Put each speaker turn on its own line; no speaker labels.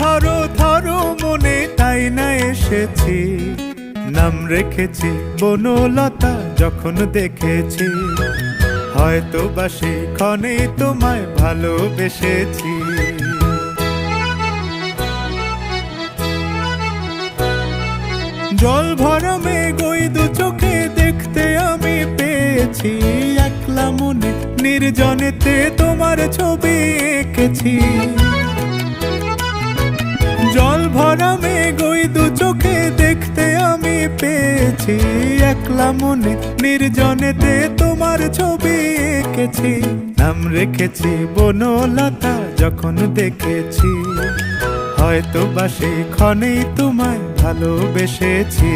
Thorough thorough মনে তাই না এসেছি, নাম রেখেছি বনলতা যখন দেখেছি, হয়তো বা সেই ক্ষণে তোমায় ভালোবেসেছি। জল ভরা মেঘ ওই দু চোখে দেখতে আমি পেয়েছি, একলা মনে নির্জনেতে তোমার ছবি এঁকেছি। জল ভরা মেঘ ওই দু চোখে দেখতে আমি পেয়েছি, একলা মনে নির্জনেতে তোমার ছবি এঁকেছি, নাম রেখেছি বনলতা যখন দেখেছি, হয়তো বা সেই ক্ষণেই তোমায় ভালোবেসেছি।